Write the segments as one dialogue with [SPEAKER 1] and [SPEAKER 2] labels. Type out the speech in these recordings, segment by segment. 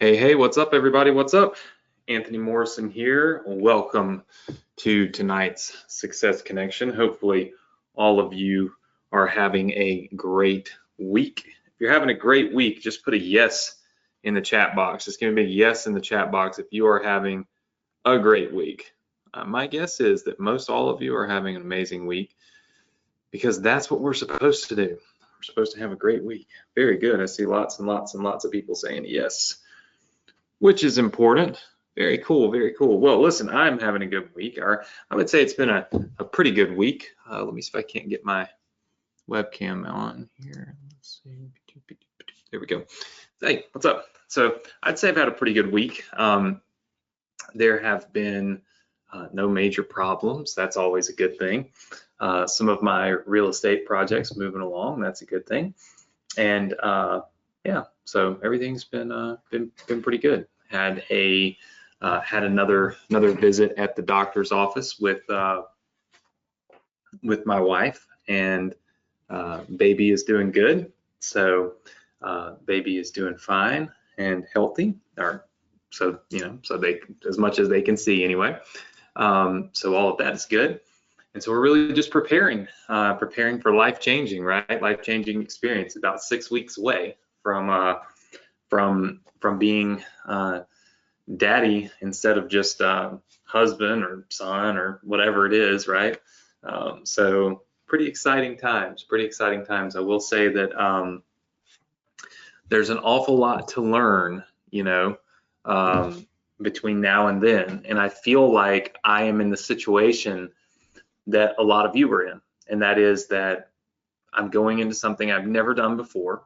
[SPEAKER 1] Hey, what's up, everybody? What's up? Anthony Morrison here. Welcome to tonight's Success Connection. Hopefully, all of you are having a great week. If you're having a great week, just put a yes in the chat box. Just give me a yes in the chat box if you are having a great week. My guess is that most all of you are having an amazing week because that's what we're supposed to do. We're supposed to have a great week. Very good. I see lots and lots and lots of people saying yes, which is important. Very cool, very cool. Well, listen, I'm having a good week, or I would say it's been a pretty good week. Let me see if I can't get my webcam on here. Let's see. There we go. Hey, what's up? So I'd say I've had a pretty good week. There have been no major problems. That's always a good thing. Some of my real estate projects moving along. That's a good thing. And yeah, so everything's been pretty good. Had another visit at the doctor's office with my wife, and baby is doing good. So baby is doing fine and healthy, or so they, as much as they can see anyway. So all of that is good. And so we're really just preparing for life-changing, right? Life-changing experience. About 6 weeks away from being daddy instead of just husband or son or whatever it is, right? So pretty exciting times. I will say that there's an awful lot to learn, between now and then. And I feel like I am in the situation that a lot of you are in, and that is that I'm going into something I've never done before.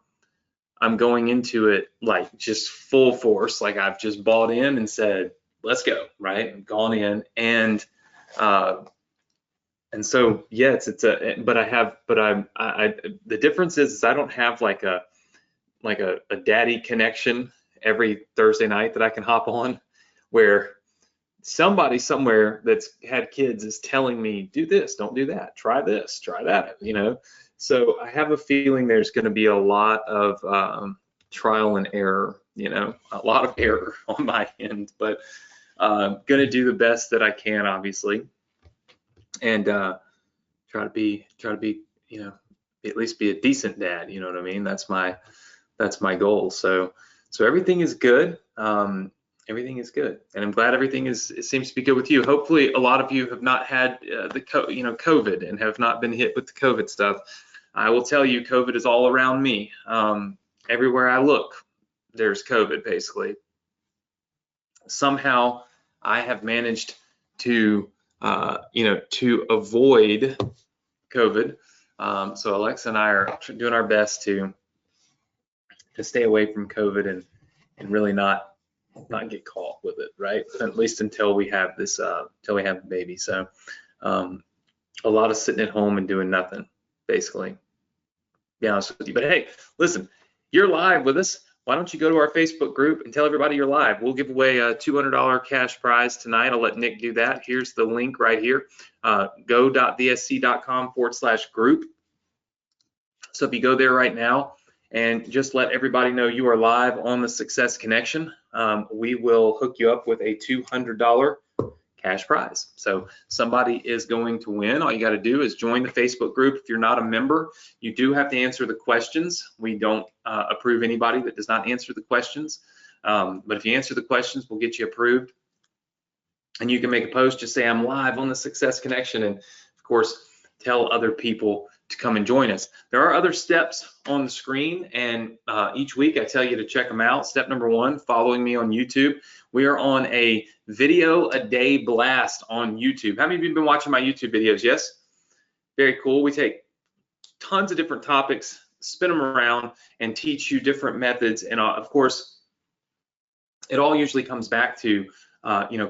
[SPEAKER 1] I'm going into it like just full force, like I've just bought in and said, let's go, right? I've gone in, and so yeah, the difference is I don't have like a daddy connection every Thursday night that I can hop on, where somebody somewhere that's had kids is telling me, do this, don't do that, try this, try that, So I have a feeling there's going to be a lot of trial and error, a lot of error on my end, but going to do the best that I can, obviously, and try to be, at least be a decent dad. You know what I mean? That's my goal. So everything is good. Everything is good, and I'm glad it seems to be good with you. Hopefully, a lot of you have not had COVID and have not been hit with the COVID stuff. I will tell you, COVID is all around me. Everywhere I look, there's COVID, basically. Somehow, I have managed to avoid COVID. So Alexa and I are doing our best to stay away from COVID and really not get caught with it, right? At least until we have the baby. So a lot of sitting at home and doing nothing, basically, to be honest with you. But hey, listen, you're live with us. Why don't you go to our Facebook group and tell everybody you're live? We'll give away a $200 cash prize tonight. I'll let Nick do that. Here's the link right here, go.vsc.com/group. So if you go there right now and just let everybody know you are live on the Success Connection, we will hook you up with a $200 cash prize. So somebody is going to win. All you got to do is join the Facebook group. If you're not a member, you do have to answer the questions. We don't approve anybody that does not answer the questions. But if you answer the questions, we'll get you approved. And you can make a post, just say I'm live on the Success Connection, and of course, tell other people to come and join us. There are other steps on the screen, and each week I tell you to check them out. Step number 1, following me on YouTube. We are on a video a day blast on YouTube. How many of you have been watching my YouTube videos? Yes? Very cool. We take tons of different topics, spin them around, and teach you different methods. And of course, it all usually comes back to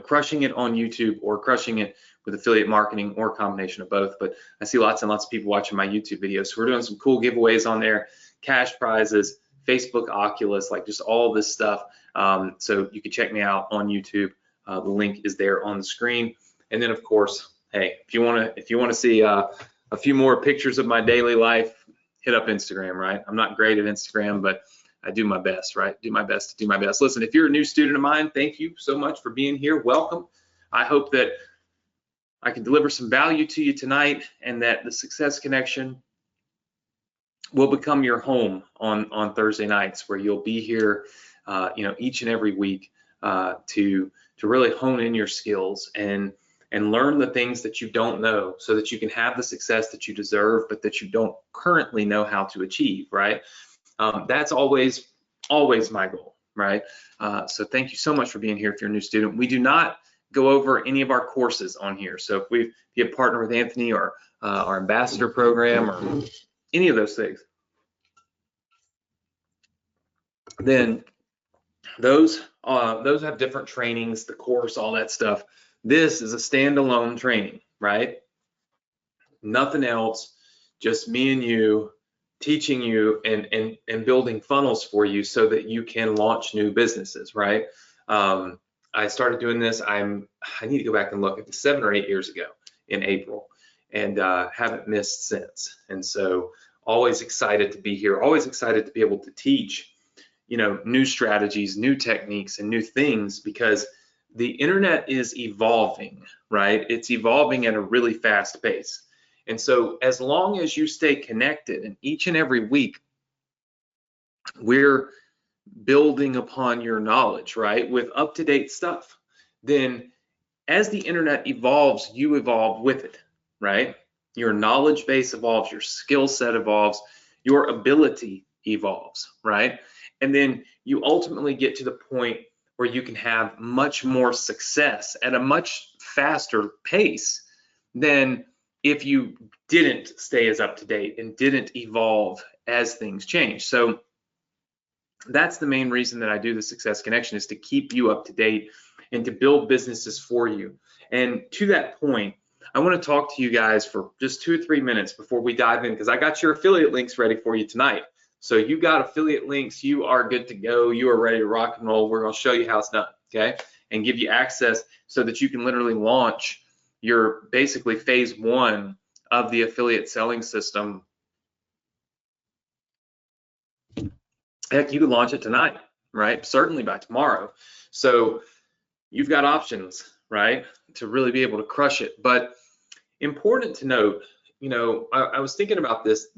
[SPEAKER 1] crushing it on YouTube or crushing it with affiliate marketing, or a combination of both. But I see lots and lots of people watching my YouTube videos. So we're doing some cool giveaways on there, cash prizes, Facebook Oculus, like just all this stuff. So you can check me out on YouTube. The link is there on the screen. And then of course, hey, if you want to see a few more pictures of my daily life, hit up Instagram, right? I'm not great at Instagram, but I do my best, right? Do my best to do my best. Listen, if you're a new student of mine, thank you so much for being here. Welcome. I hope that I can deliver some value to you tonight, and that the Success Connection will become your home on Thursday nights, where you'll be here, each and every week to really hone in your skills and learn the things that you don't know, so that you can have the success that you deserve, but that you don't currently know how to achieve, right? That's always my goal, right? So thank you so much for being here. If you're a new student, we do not go over any of our courses on here. So if you partner with Anthony or our ambassador program or any of those things, then those have different trainings, the course, all that stuff. This is a standalone training, right? Nothing else, just me and you teaching you and building funnels for you so that you can launch new businesses, right? I started doing this, I need to go back and look, it was 7 or 8 years ago in April, and haven't missed since. And so always excited to be here, always excited to be able to teach, new strategies, new techniques, and new things, because the internet is evolving, right? It's evolving at a really fast pace. And so as long as you stay connected, and each and every week we're building upon your knowledge, right, with up-to-date stuff, then as the internet evolves, you evolve with it, right? Your knowledge base evolves, your skill set evolves, your ability evolves, right? And then you ultimately get to the point where you can have much more success at a much faster pace than if you didn't stay as up to date and didn't evolve as things change. So that's the main reason that I do the Success Connection, is to keep you up to date and to build businesses for you. And to that point, I want to talk to you guys for just 2 or 3 minutes before we dive in, because I got your affiliate links ready for you tonight. So you got affiliate links, you are good to go, you are ready to rock and roll. We're going to show you how it's done, okay? And give you access so that you can literally launch your basically phase 1 of the affiliate selling system. Heck, you could launch it tonight, right? Certainly by tomorrow. So you've got options, right, to really be able to crush it. But important to note, I was thinking about this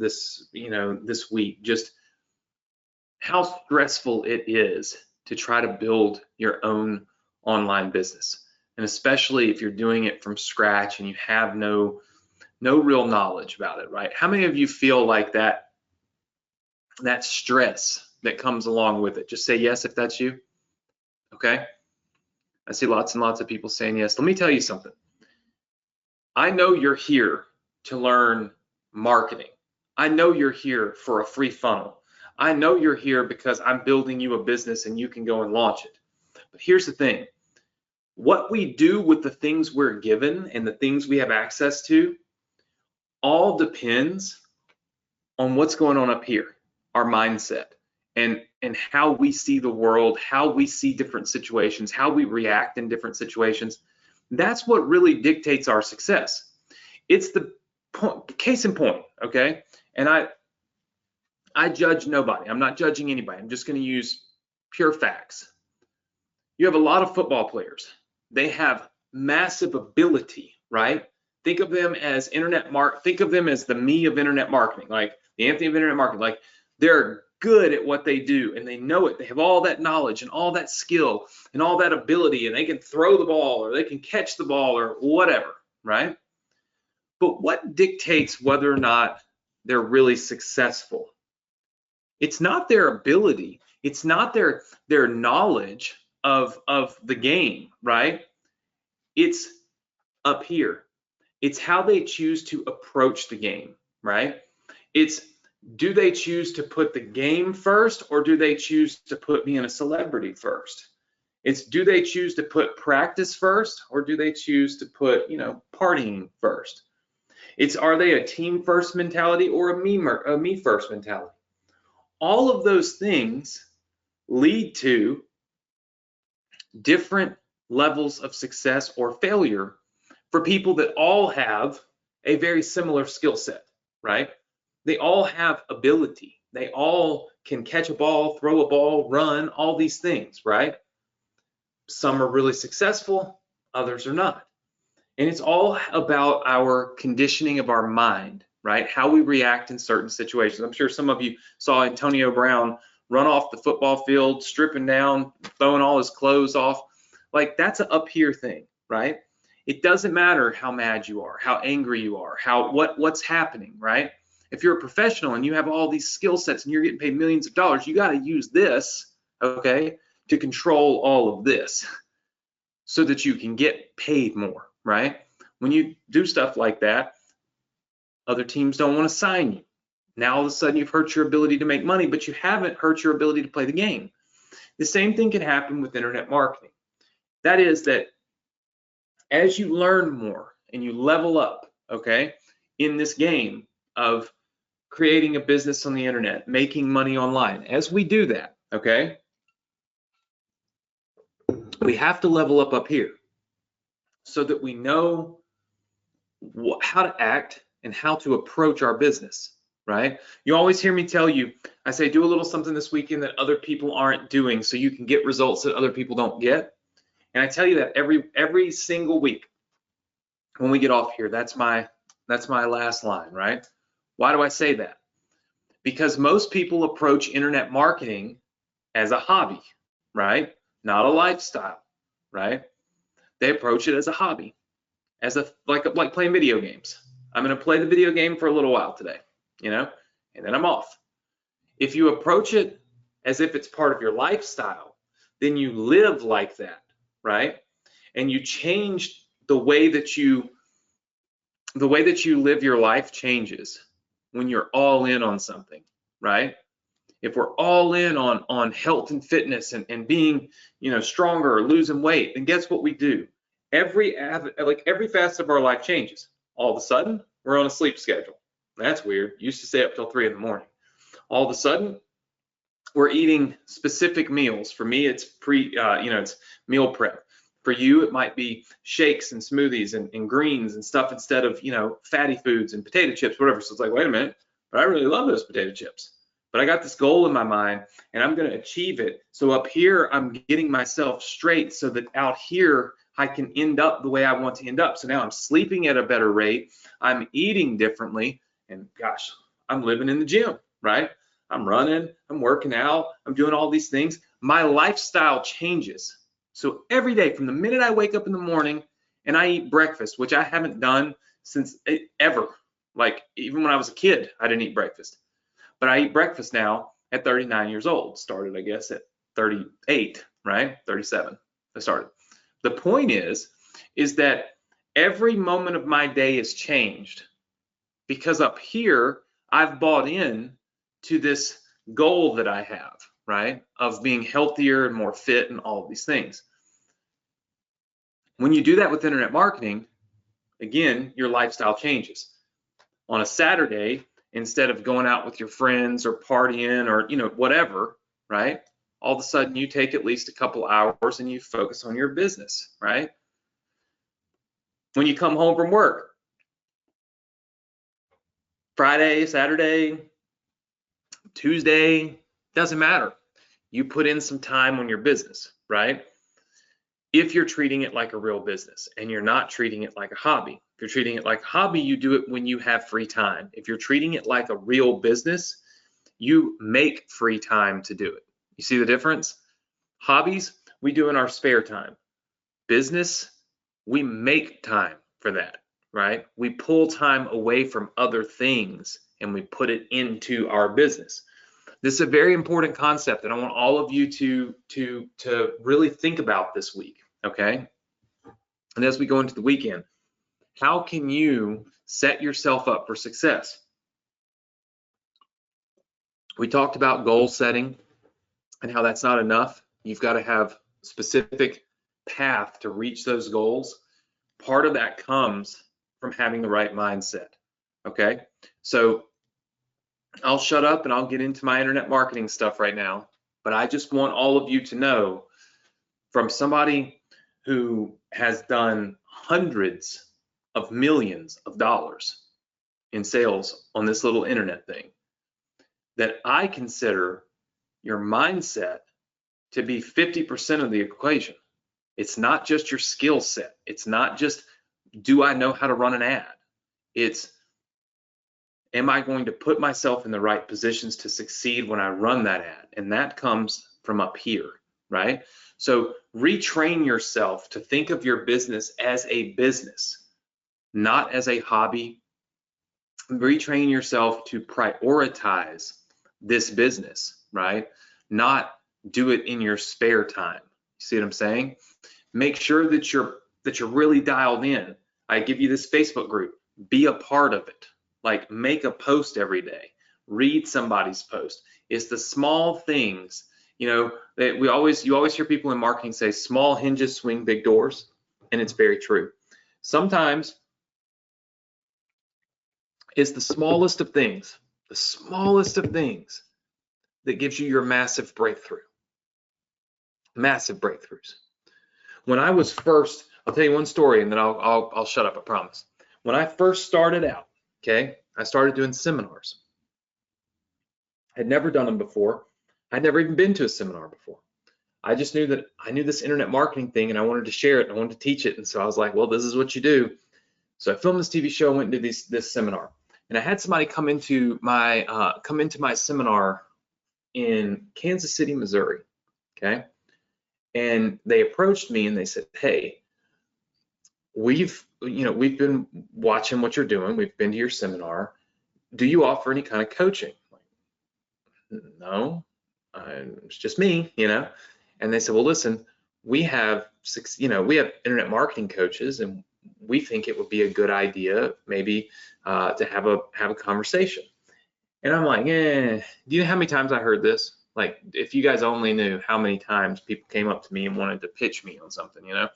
[SPEAKER 1] week, just how stressful it is to try to build your own online business. And especially if you're doing it from scratch and you have no real knowledge about it, right? How many of you feel like that stress that comes along with it? Just say yes if that's you. Okay. I see lots and lots of people saying yes. Let me tell you something. I know you're here to learn marketing. I know you're here for a free funnel. I know you're here because I'm building you a business and you can go and launch it. But here's the thing. What we do with the things we're given and the things we have access to all depends on what's going on up here, our mindset, and how we see the world, how we see different situations, how we react in different situations. That's what really dictates our success. It's the case in point, okay? And I judge nobody. I'm not judging anybody. I'm just going to use pure facts. You have a lot of football players. They have massive ability, right? Think of them as think of them as the me of internet marketing, like the Anthony of internet marketing. Like, they're good at what they do and they know it. They have all that knowledge and all that skill and all that ability, and they can throw the ball or they can catch the ball or whatever, right? But what dictates whether or not they're really successful? It's not their ability. It's not their knowledge of the game, right? It's up here. It's how they choose to approach the game, right? It's, do they choose to put the game first, or do they choose to put being a celebrity first? It's, do they choose to put practice first, or do they choose to put, partying first? It's, are they a team first mentality or a me first mentality? All of those things lead to different levels of success or failure for people that all have a very similar skill set, right? They all have ability. They all can catch a ball, throw a ball, run, all these things, right? Some are really successful, others are not. And it's all about our conditioning of our mind, right? How we react in certain situations. I'm sure some of you saw Antonio Brown run off the football field, stripping down, throwing all his clothes off. Like, that's an up here thing, right? It doesn't matter how mad you are, how angry you are, what's happening, right? If you're a professional and you have all these skill sets and you're getting paid millions of dollars, you got to use this, okay, to control all of this so that you can get paid more, right? When you do stuff like that, other teams don't want to sign you. Now all of a sudden you've hurt your ability to make money, but you haven't hurt your ability to play the game. The same thing can happen with internet marketing. That is that as you learn more and you level up, okay, in this game of creating a business on the internet, making money online, as we do that, okay, we have to level up here so that we know how to act and how to approach our business, right? You always hear me tell you, I say, do a little something this weekend that other people aren't doing so you can get results that other people don't get. And I tell you that every single week when we get off here. That's my last line, right? Why do I say that? Because most people approach internet marketing as a hobby, right? Not a lifestyle, right? They approach it as a hobby, as like playing video games. I'm going to play the video game for a little while today, you know, and then I'm off. If you approach it as if it's part of your lifestyle, then you live like that, right? And you change the way that you live your life changes when you're all in on something, right? If we're all in on health and fitness and being, you know, stronger or losing weight, then guess what we do? Every facet of our life changes. All of a sudden, we're on a sleep schedule. That's weird. Used to stay up till 3 in the morning. All of a sudden, we're eating specific meals. For me, it's it's meal prep. For you, it might be shakes and smoothies and greens and stuff instead of, you know, fatty foods and potato chips, whatever. So it's like, wait a minute, but I really love those potato chips. But I got this goal in my mind and I'm going to achieve it. So up here, I'm getting myself straight so that out here, I can end up the way I want to end up. So now I'm sleeping at a better rate. I'm eating differently. And gosh, I'm living in the gym, right? I'm running, I'm working out, I'm doing all these things. My lifestyle changes. So every day, from the minute I wake up in the morning and I eat breakfast, which I haven't done since ever, like even when I was a kid, I didn't eat breakfast. But I eat breakfast now at 39 years old. Started, I guess, at 38, right? 37, I started. The point is that every moment of my day is changed because up here, I've bought in to this goal that I have, right? Of being healthier and more fit and all of these things. When you do that with internet marketing, again, your lifestyle changes. On a Saturday, instead of going out with your friends or partying or, you know, whatever, right? All of a sudden you take at least a couple hours and you focus on your business, right? When you come home from work, Friday, Saturday, Tuesday, doesn't matter. You put in some time on your business, right? If you're treating it like a real business and you're not treating it like a hobby. If you're treating it like a hobby, you do it when you have free time. If you're treating it like a real business, you make free time to do it. You see the difference? Hobbies, we do in our spare time. Business, we make time for that, right? We pull time away from other things and we put it into our business. This is a very important concept and I want all of you to really think about this week, okay? And as we go into the weekend, how can you set yourself up for success? We talked about goal setting and how that's not enough. You've got to have specific path to reach those goals. Part of that comes from having the right mindset, okay? So I'll shut up and I'll get into my internet marketing stuff right now, but I just want all of you to know from somebody who has done hundreds of millions of dollars in sales on this little internet thing that I consider your mindset to be 50% of the equation. It's not just your skill set. It's not just, do I know how to run an ad? It's, am I going to put myself in the right positions to succeed when I run that ad? And that comes from up here, right? So retrain yourself to think of your business as a business, not as a hobby. Retrain yourself to prioritize this business, right? Not do it in your spare time. You see what I'm saying? Make sure that you're really dialed in. I give you this Facebook group. Be a part of it. Like, make a post every day. Read somebody's post. It's the small things, you know, that you always hear people in marketing say, small hinges swing big doors, and it's very true. Sometimes it's the smallest of things that gives you your massive breakthrough. Massive breakthroughs. When I was first, I'll tell you one story and then I'll shut up, I promise. When I first started out, okay, I started doing seminars. I had never done them before. I'd never even been to a seminar before. I just knew that I knew this internet marketing thing and I wanted to share it and I wanted to teach it. And so I was like, well, this is what you do. So I filmed this TV show, went and did this seminar. And I had somebody come into my seminar in Kansas City, Missouri, okay? And they approached me and they said, hey, we've been watching what you're doing. We've been to your seminar. Do you offer any kind of coaching? Like, no, it's just me, you know? And they said, well, listen, we have internet marketing coaches and we think it would be a good idea maybe to have a conversation. And I'm like, do you know how many times I heard this? Like, if you guys only knew how many times people came up to me and wanted to pitch me on something, you know?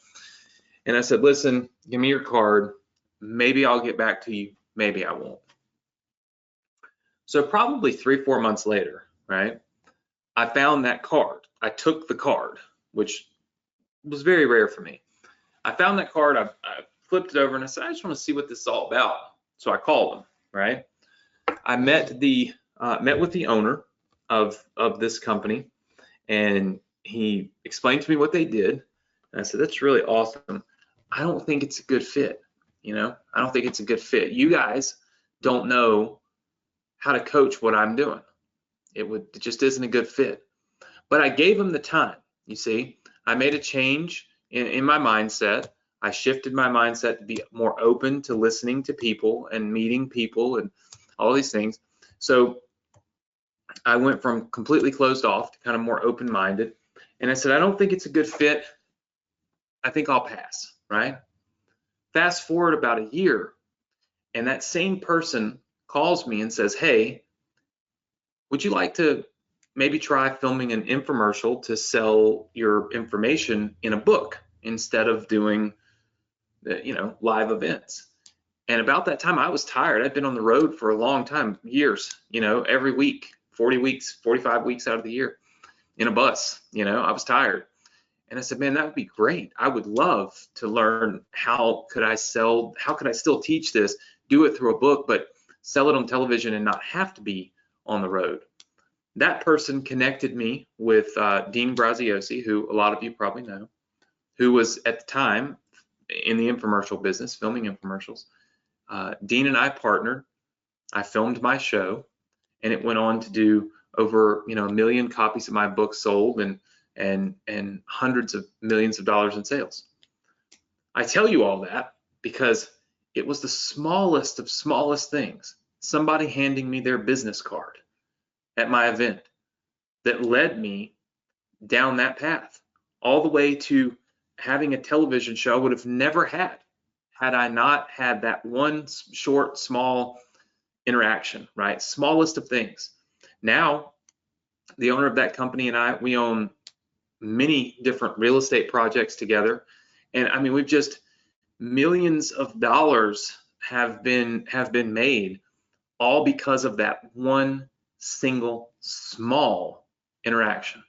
[SPEAKER 1] And I said, listen, give me your card. Maybe I'll get back to you. Maybe I won't. So probably 3-4 months later, right, I found that card. I took the card, which was very rare for me. I found that card. I flipped it over and I said, I just want to see what this is all about. So I called him, right? I met with the owner of this company, and he explained to me what they did. And I said, that's really awesome. I don't think it's a good fit. You know, I don't think it's a good fit. You guys don't know how to coach what I'm doing. It just isn't a good fit. But I gave him the time. You see, I made a change in my mindset. I shifted my mindset to be more open to listening to people and meeting people and all these things. So I went from completely closed off to kind of more open-minded. And I said, I don't think it's a good fit. I think I'll pass, right? Fast forward about a year, and that same person calls me and says, hey, would you like to maybe try filming an infomercial to sell your information in a book instead of doing live events? And about that time, I was tired. I'd been on the road for a long time, years, every week, 40 weeks, 45 weeks out of the year in a bus, I was tired. And I said, man, that would be great. I would love to learn how could I still teach this, do it through a book, but sell it on television and not have to be on the road. That person connected me with Dean Graziosi, who a lot of you probably know, who was at the time in the infomercial business, filming infomercials. Dean and I partnered. I filmed my show, and it went on to do over 1 million copies of my book sold and hundreds of millions of dollars in sales. I tell you all that because it was the smallest of smallest things. Somebody handing me their business card at my event that led me down that path all the way to having a television show I would have never had I not had that one short, small interaction, right? Smallest of things. Now, the owner of that company and I, we own many different real estate projects together. And I mean, we've just millions of dollars have been made all because of that one single small interaction.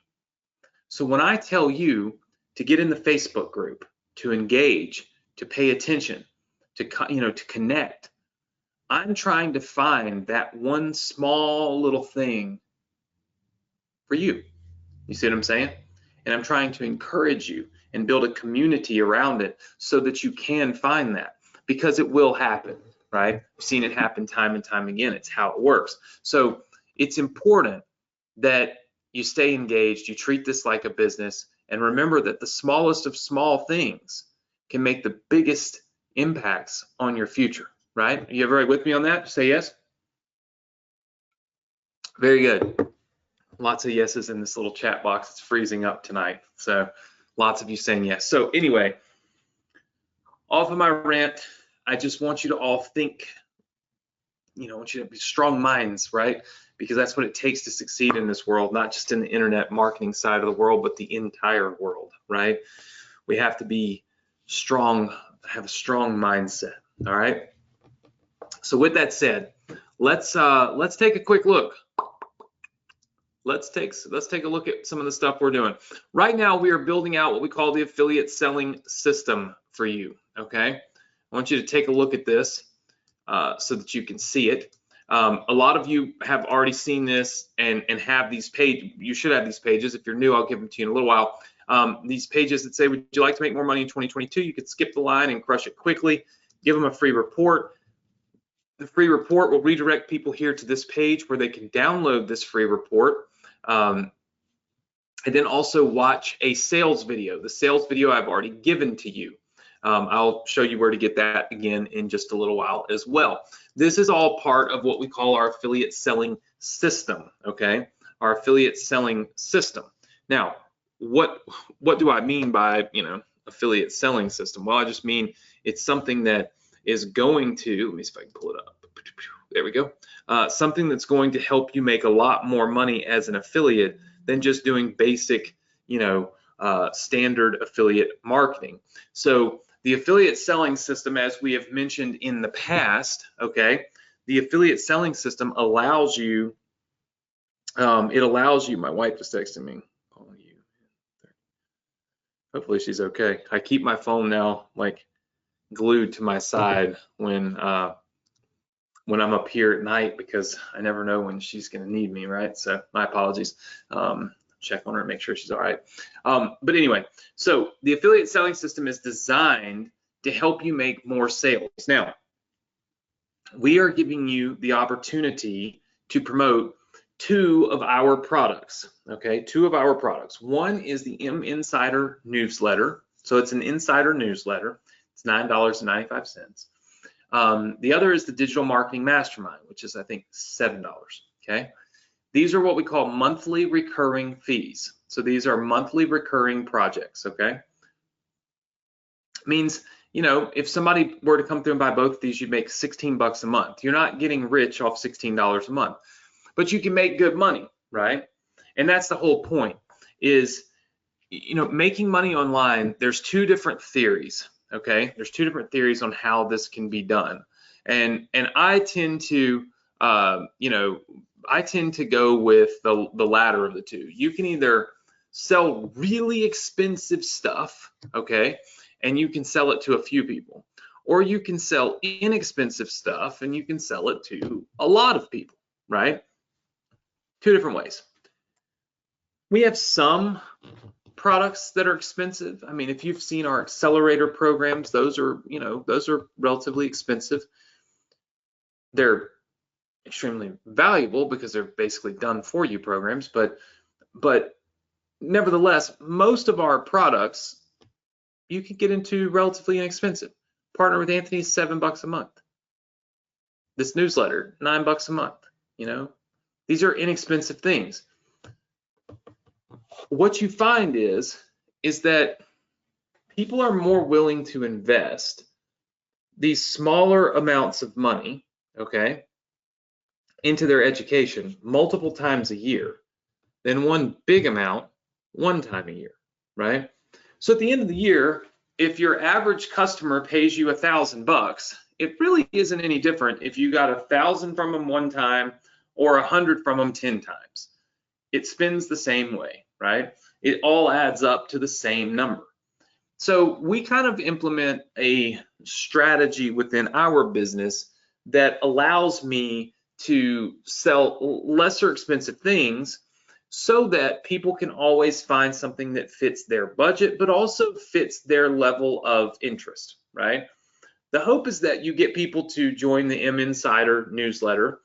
[SPEAKER 1] So when I tell you to get in the Facebook group, to engage, to pay attention, to connect, I'm trying to find that one small little thing for you. You see what I'm saying? And I'm trying to encourage you and build a community around it so that you can find that, because it will happen, right? We've seen it happen time and time again. It's how it works. So it's important that you stay engaged, you treat this like a business, and remember that the smallest of small things can make the biggest impacts on your future, right? Are you everybody with me on that? Say yes. Very good. Lots of yeses in this little chat box. It's freezing up tonight. So lots of you saying yes. So anyway, off of my rant, I just want you to all think, I want you to be strong minds, right? Because that's what it takes to succeed in this world, not just in the internet marketing side of the world, but the entire world, right? We have to be strong, have a strong mindset, all right? So with that said, let's take a quick look. Let's take a look at some of the stuff we're doing. Right now, we are building out what we call the affiliate selling system for you, okay? I want you to take a look at this so that you can see it. A lot of you have already seen this and have these pages. You should have these pages. If you're new, I'll give them to you in a little while. These pages that say, would you like to make more money in 2022? You could skip the line and crush it quickly. Give them a free report. The free report will redirect people here to this page where they can download this free report. And then also watch a sales video. The sales video I've already given to you. I'll show you where to get that again in just a little while as well. This is all part of what we call our affiliate selling system, okay? Our affiliate selling system. Now, what do I mean by, affiliate selling system? Well, I just mean it's something that is going to, let me see if I can pull it up. There we go. Something that's going to help you make a lot more money as an affiliate than just doing basic, standard affiliate marketing. So the affiliate selling system, as we have mentioned in the past, okay, the affiliate selling system allows you, my wife is texting me, calling you. Hopefully she's okay. I keep my phone now like glued to my side when I'm up here at night, because I never know when she's going to need me, right? So my apologies. Check on her and make sure she's all right. But anyway, so the affiliate selling system is designed to help you make more sales. Now, we are giving you the opportunity to promote 2 of our products, okay? 2 of our products. One is the M Insider newsletter. So it's an insider newsletter. It's $9.95. The other is the Digital Marketing Mastermind, which is, I think, $7, okay? These are what we call monthly recurring fees. So these are monthly recurring projects, okay? Means, if somebody were to come through and buy both of these, you'd make $16 a month. You're not getting rich off $16 a month, but you can make good money, right? And that's the whole point is, making money online, there's 2 different theories, okay? There's 2 different theories on how this can be done. And I tend to, I tend to go with the latter of the 2. You can either sell really expensive stuff, okay, and you can sell it to a few people, or you can sell inexpensive stuff and you can sell it to a lot of people, right? 2 different ways. We have some products that are expensive. I mean, if you've seen our accelerator programs, those are relatively expensive. They're extremely valuable because they're basically done for you programs, but nevertheless, most of our products you can get into relatively inexpensive. Partner with Anthony is $7 a month. This newsletter, $9 a month. These are inexpensive things. What you find is that people are more willing to invest these smaller amounts of money, okay, into their education multiple times a year than one big amount one time a year, right? So at the end of the year, if your average customer pays you $1,000, it really isn't any different if you got 1,000 from them one time or 100 from them 10 times. It spins the same way, right? It all adds up to the same number. So we kind of implement a strategy within our business that allows me to sell lesser expensive things so that people can always find something that fits their budget, but also fits their level of interest, right? The hope is that you get people to join the M Insider newsletter,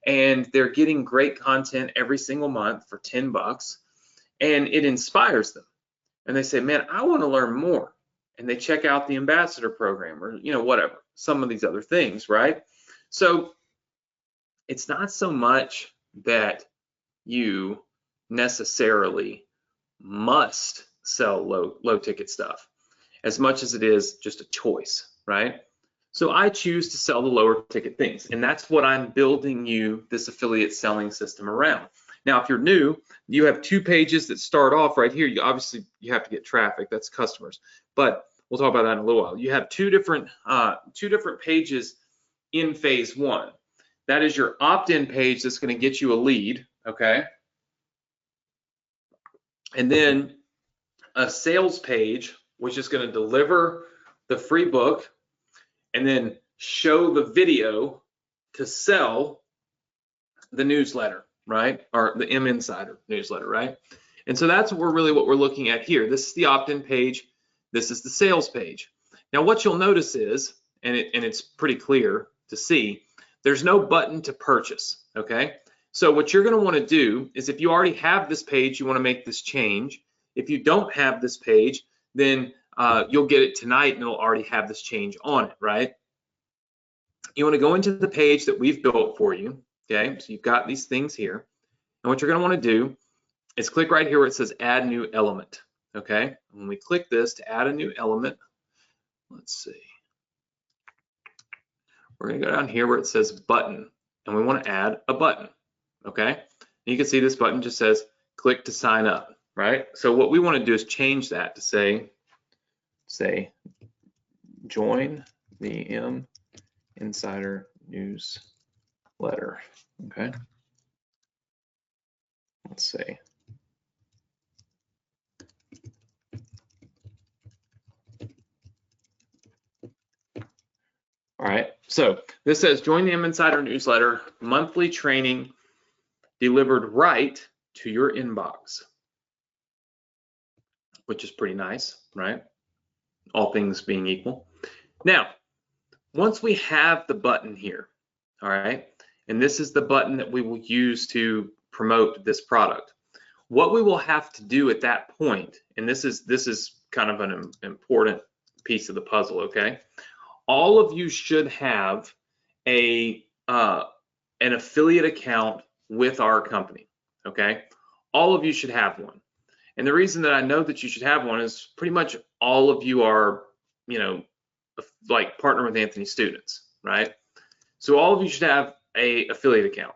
[SPEAKER 1] and they're getting great content every single month for 10 bucks, and it inspires them. And they say, man, I want to learn more. And they check out the ambassador program, or, you know, whatever, some of these other things, right? So it's not so much that you necessarily must sell low ticket stuff as much as it is just a choice, right? So I choose to sell the lower ticket things, and that's what I'm building you this affiliate selling system around. Now, if you're new, you have 2 pages that start off right here. You obviously have to get traffic, that's customers, but we'll talk about that in a little while. You have two different pages in phase 1. That is your opt-in page that's going to get you a lead, okay? And then a sales page, which is going to deliver the free book and then show the video to sell the newsletter, right? Or the M Insider newsletter, right? And so that's what we're looking at here. This is the opt-in page. This is the sales page. Now, what you'll notice is, and it's pretty clear to see, there's no button to purchase, okay? So what you're going to want to do is, if you already have this page, you want to make this change. If you don't have this page, then you'll get it tonight and it'll already have this change on it, right? You want to go into the page that we've built for you, okay? So you've got these things here. And what you're going to want to do is click right here where it says add new element, okay? When we click this to add a new element, let's see. We're going to go down here where it says button, and we want to add a button, okay? And you can see this button just says click to sign up, right? So what we want to do is change that to say join the M Insider newsletter, okay? Let's see. All right, so this says join the M Insider newsletter, monthly training delivered right to your inbox, which is pretty nice, right? All things being equal. Now, once we have the button here, all right, and this is the button that we will use to promote this product, what we will have to do at that point, and this is kind of an important piece of the puzzle, okay? All of you should have an affiliate account with our company, okay? All of you should have one. And the reason that I know that you should have one is pretty much all of you are, you know, like Partner with Anthony students, right? So all of you should have an affiliate account.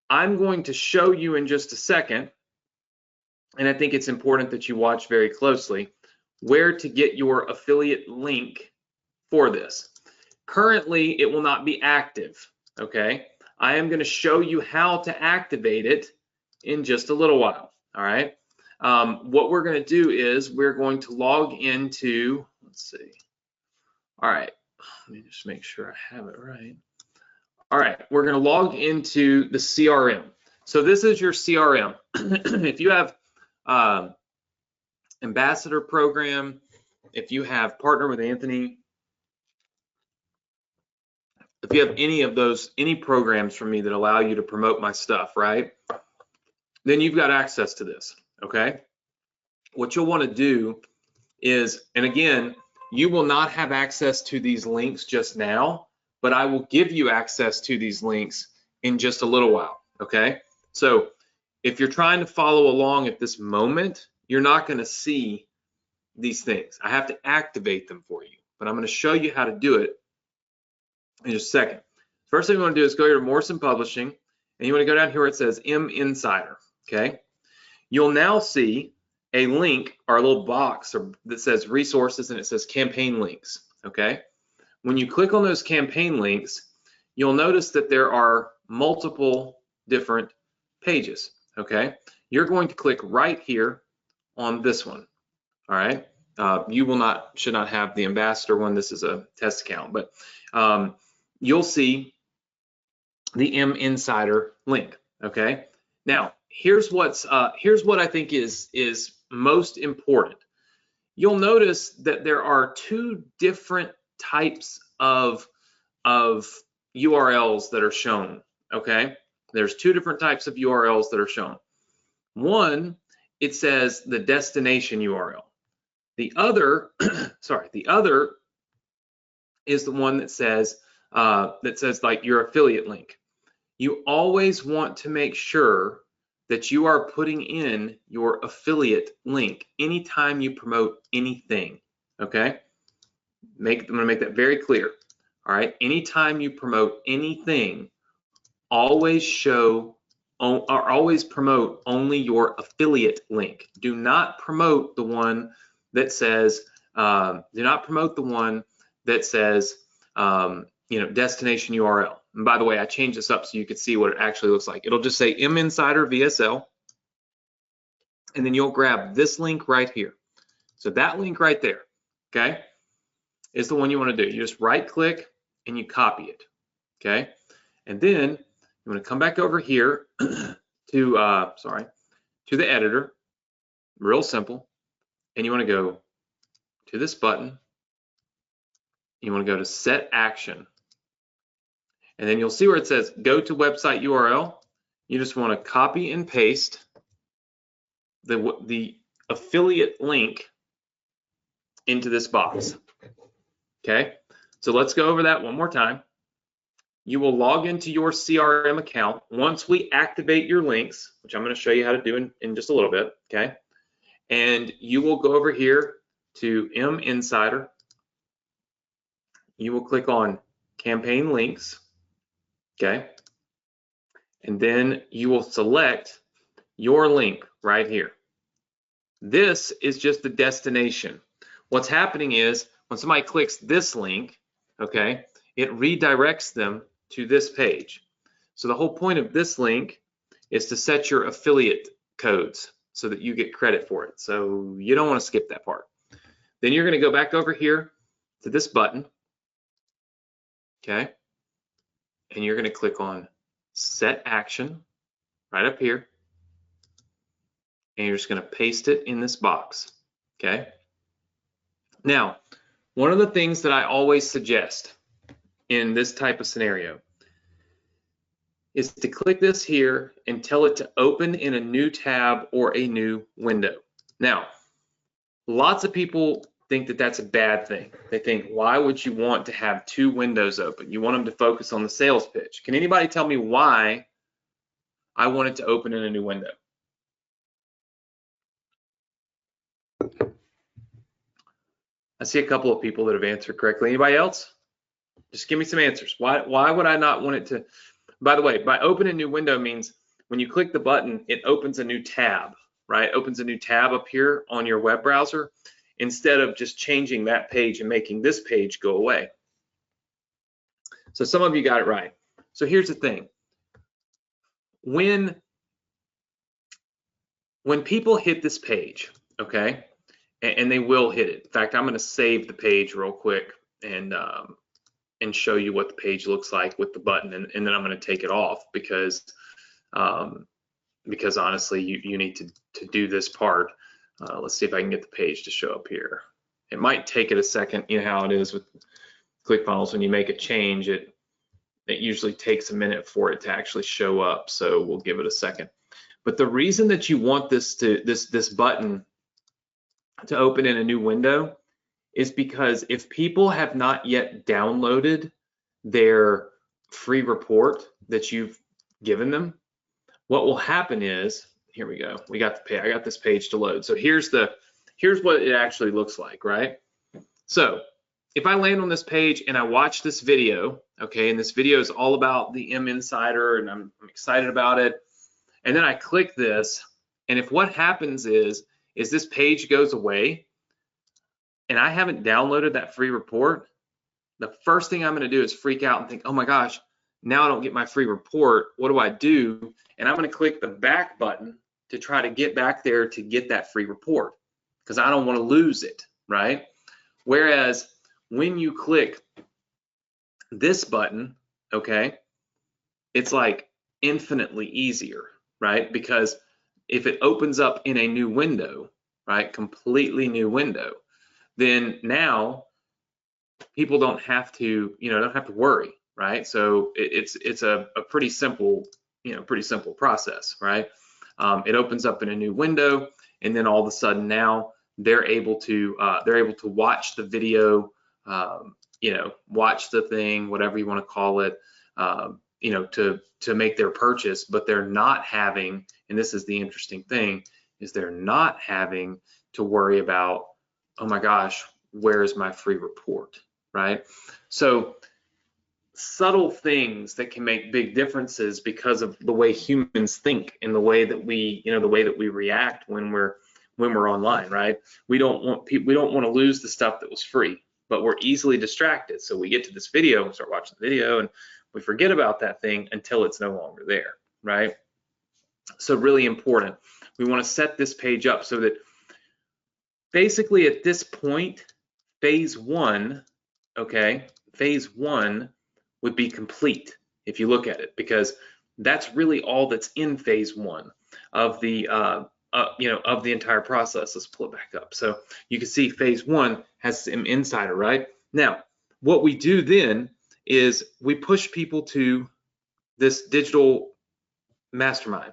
[SPEAKER 1] I'm going to show you in just a second, and I think it's important that you watch very closely, where to get your affiliate link for this. Currently, it will not be active, okay? I am going to show you how to activate it in just a little while, all right? What we're going to do is we're going to log into, let's see. All right, let me just make sure I have it right. All right, we're going to log into the CRM. So this is your CRM. If you have ambassador program, if you have Partner with Anthony, if you have any of those, any programs from me that allow you to promote my stuff, right? Then you've got access to this, okay? What you'll want to do is, and again, you will not have access to these links just now, but I will give you access to these links in just a little while, okay? So if you're trying to follow along at this moment, you're not going to see these things. I have to activate them for you, but I'm going to show you how to do it in just a second. First thing you want to do is go here to Morrison Publishing, and you want to go down here where it says M Insider, okay? You'll now see a link or a little box that says resources, and it says campaign links, okay? When you click on those campaign links, you'll notice that there are multiple different pages, okay? You're going to click right here on this one, all right? You should not have the ambassador one. This is a test account, but you'll see the M Insider link, okay? Now, here's what I think is most important. You'll notice that there are two different types of URLs that are shown. Okay, there's two different types of URLs that are shown. One, it says the destination URL. The other, sorry, the other is the one that says like your affiliate link. You always want to make sure that you are putting in your affiliate link anytime you promote anything. Okay, I'm gonna make that very clear. All right, anytime you promote anything, always promote only your affiliate link. Do not promote the one that says destination URL. And by the way, I changed this up so you could see what it actually looks like. It'll just say Insider VSL, and then you'll grab this link right here. So that link right there, okay, is the one you want to do. You just right click and you copy it, okay? And then you want to come back over here to the editor, real simple, and you want to go to this button. You want to go to set action. And then you'll see where it says go to website URL. You just want to copy and paste the affiliate link into this box. Okay, so let's go over that one more time. You will log into your CRM account once we activate your links, which I'm going to show you how to do in just a little bit. Okay, and you will go over here to Insider. You will click on campaign links. Okay, and then you will select your link right here. This is just the destination. What's happening is when somebody clicks this link, okay, it redirects them to this page. So the whole point of this link is to set your affiliate codes so that you get credit for it. So you don't want to skip that part. Then you're going to go back over here to this button, okay, and you're going to click on set action right up here, and you're just going to paste it in this box. Okay, now one of the things that I always suggest in this type of scenario is to click this here and tell it to open in a new tab or a new window. Now, lots of people think that that's a bad thing. They think, why would you want to have two windows open? You want them to focus on the sales pitch. Can anybody tell me why I want it to open in a new window? I see a couple of people that have answered correctly. Anybody else? Just give me some answers. Why would I not want it to? By the way, by open a new window means when you click the button, it opens a new tab, right? Opens a new tab up here on your web browser instead of just changing that page and making this page go away. So some of you got it right. So here's the thing. When people hit this page, okay, and they will hit it. In fact, I'm going to save the page real quick and show you what the page looks like with the button, and then I'm going to take it off because honestly, you need to do this part. Let's see if I can get the page to show up here. It might take it a second. You know how it is with ClickFunnels, when you make a change, it usually takes a minute for it to actually show up. So we'll give it a second. But the reason that you want this button to open in a new window is because if people have not yet downloaded their free report that you've given them, what will happen is, here we go. I got this page to load. So here's what it actually looks like, right? So if I land on this page and I watch this video, okay, and this video is all about the Insider and I'm excited about it, and then I click this, and if what happens is this page goes away and I haven't downloaded that free report, the first thing I'm going to do is freak out and think, oh my gosh, now I don't get my free report. What do I do? And I'm going to click the back button to try to get back there to get that free report because I don't want to lose it, right? Whereas when you click this button, okay, it's like infinitely easier, right? Because if it opens up in a new window, right, completely new window, then now people don't have to, don't have to worry, right? So it's a pretty simple, pretty simple process, right? It opens up in a new window, and then all of a sudden now they're able to watch the video, watch the thing, whatever you want to call it, to make their purchase, but they're not having, and this is the interesting thing, is they're not having to worry about, oh my gosh, where's my free report, right? So subtle things that can make big differences because of the way humans think and the way that we, the way that we react when we're online, right? We don't want to lose the stuff that was free, but we're easily distracted. So we get to this video and start watching the video and we forget about that thing until it's no longer there, right? So really important. We want to set this page up so that basically at this point, phase one, okay, phase one would be complete if you look at it, because that's really all that's in phase one of the of the entire process. Let's pull it back up. So you can see phase one has some insider, right? Now, what we do then is we push people to this digital mastermind.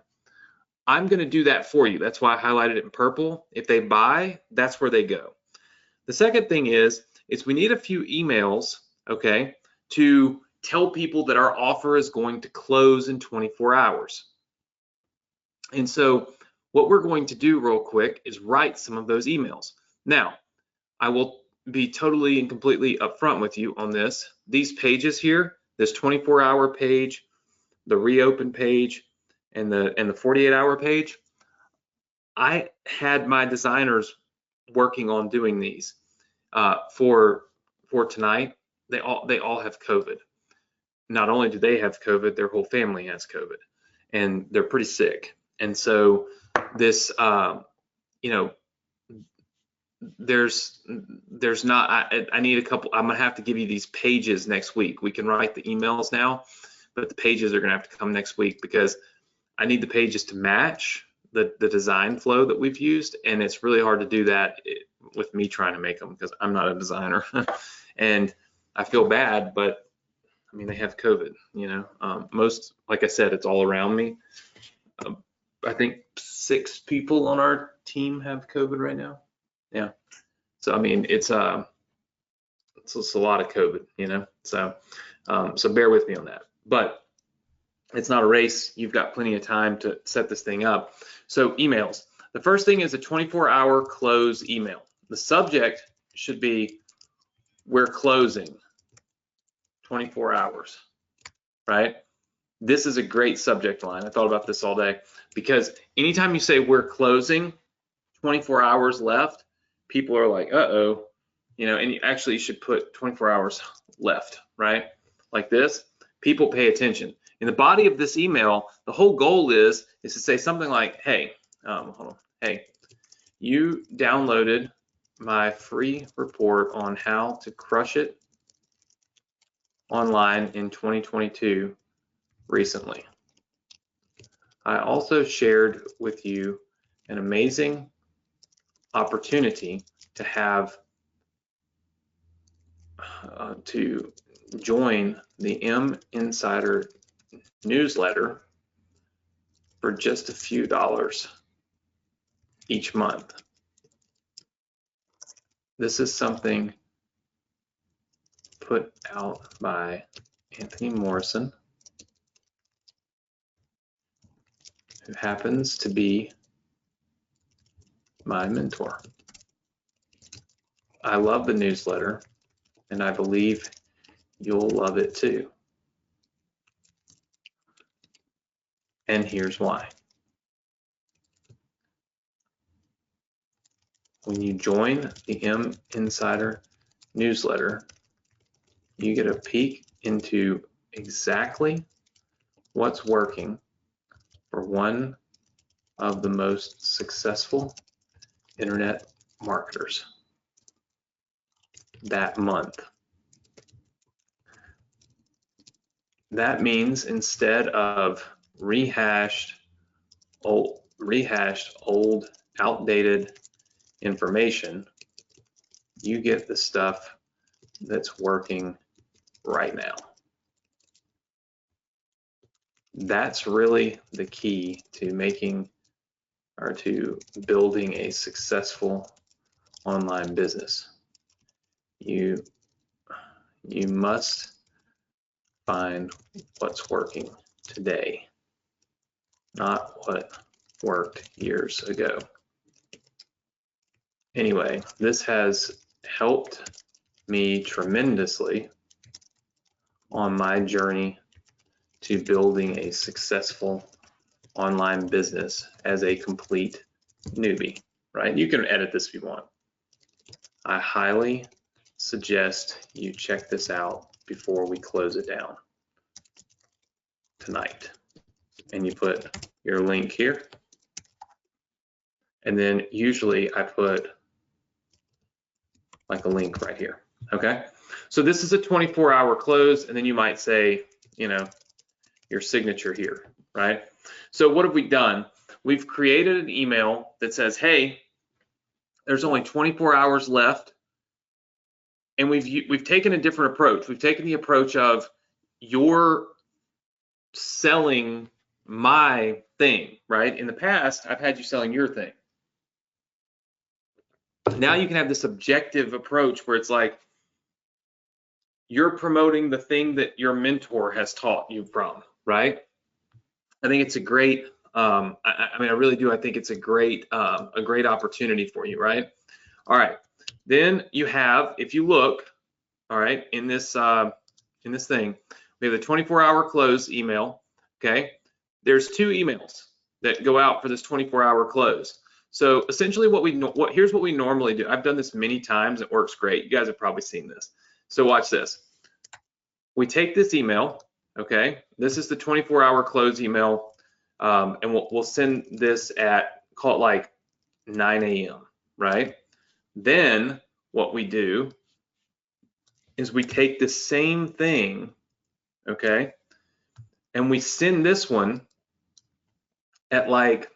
[SPEAKER 1] I'm going to do that for you. That's why I highlighted it in purple. If they buy, that's where they go. The second thing is we need a few emails, okay, to tell people that our offer is going to close in 24 hours. And so what we're going to do real quick is write some of those emails. Now, I will be totally and completely upfront with you on this. These pages here, this 24-hour page, the reopen page, and the 48-hour page, I had my designers working on doing these for tonight. They all have COVID. Not only do they have COVID, their whole family has COVID, and they're pretty sick. And so this, there's not, I need a couple, I'm gonna have to give you these pages next week. We can write the emails now, but the pages are gonna have to come next week because I need the pages to match the design flow that we've used. And it's really hard to do that with me trying to make them because I'm not a designer. And I feel bad, but I mean, they have COVID, most, like I said, it's all around me. I think 6 people on our team have COVID right now. Yeah. So, I mean, it's a lot of COVID, so, so bear with me on that, but it's not a race. You've got plenty of time to set this thing up. So emails, the first thing is a 24-hour close email. The subject should be, we're closing 24 hours, right? This is a great subject line. I thought about this all day because anytime you say we're closing 24 hours left, people are like, uh-oh, and you actually should put 24 hours left, right? Like this, people pay attention. In the body of this email, the whole goal is to say something like, hey, hold on. Hey, you downloaded my free report on how to crush it online in 2022 recently. I also shared with you an amazing opportunity to have to join the M Insider newsletter for just a few dollars each month. This is something put out by Anthony Morrison, who happens to be my mentor. I love the newsletter, and I believe you'll love it too. And here's why. When you join the M Insider newsletter, you get a peek into exactly what's working for one of the most successful internet marketers that month. That means instead of rehashed rehashed old outdated information. You get the stuff that's working right now. That's really the key to making or to building a successful online business. You must find what's working today, not what worked years ago. Anyway, this has helped me tremendously on my journey to building a successful online business as a complete newbie, right? You can edit this if you want. I highly suggest you check this out before we close it down tonight. And you put your link here. And then usually I put like a link right here, okay? So this is a 24-hour close, and then you might say, you know, your signature here, right? So what have we done? We've created an email that says, hey, there's only 24 hours left, and we've taken a different approach. We've taken the approach of you're selling my thing, right? In the past, I've had you selling your thing. Now you can have this objective approach where it's like you're promoting the thing that your mentor has taught you from, right? I think it's a great, I mean, I really do. I think it's a great opportunity for you, right? All right. Then you have, if you look, all right, in this thing, we have the 24-hour close email. Okay. There's 2 emails that go out for this 24-hour close. So essentially here's what we normally do. I've done this many times. It works great. You guys have probably seen this. So watch this. We take this email, okay? This is the 24-hour close email, and we'll send this at, call it like 9 a.m., right? Then what we do is we take the same thing, okay, and we send this one at like,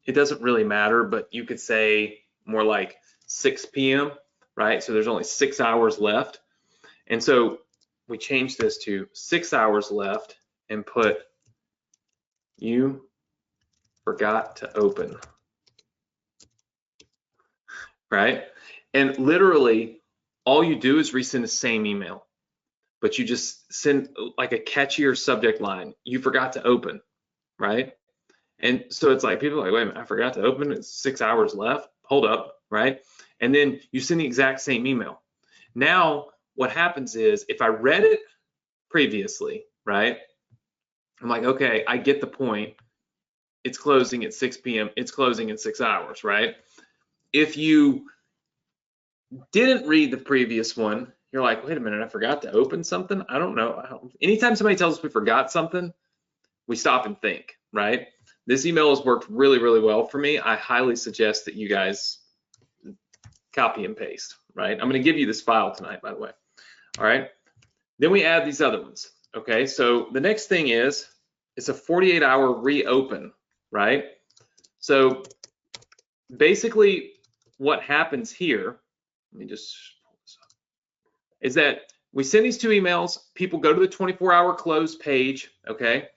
[SPEAKER 1] it doesn't really matter, but you could say more like 6 p.m., right? So there's only 6 hours left. And so we change this to 6 hours left and put, you forgot to open, right? And literally all you do is resend the same email, but you just send like a catchier subject line. You forgot to open, right? And so it's like people are like, wait a minute, I forgot to open. It's 6 hours left. Hold up, right? And then you send the exact same email. Now what happens is if I read it previously, right? I'm like, okay, I get the point. It's closing at 6 p.m. It's closing in 6 hours, right? If you didn't read the previous one, you're like, wait a minute, I forgot to open something. I don't know. Anytime somebody tells us we forgot something, we stop and think, right? This email has worked really, really well for me. I highly suggest that you guys copy and paste, right? I'm going to give you this file tonight, by the way. All right. Then we add these other ones. Okay. So the next thing is it's a 48-hour reopen, right? So basically what happens here, let me just pull this up, is that we send these 2 emails. People go to the 24-hour close page, okay,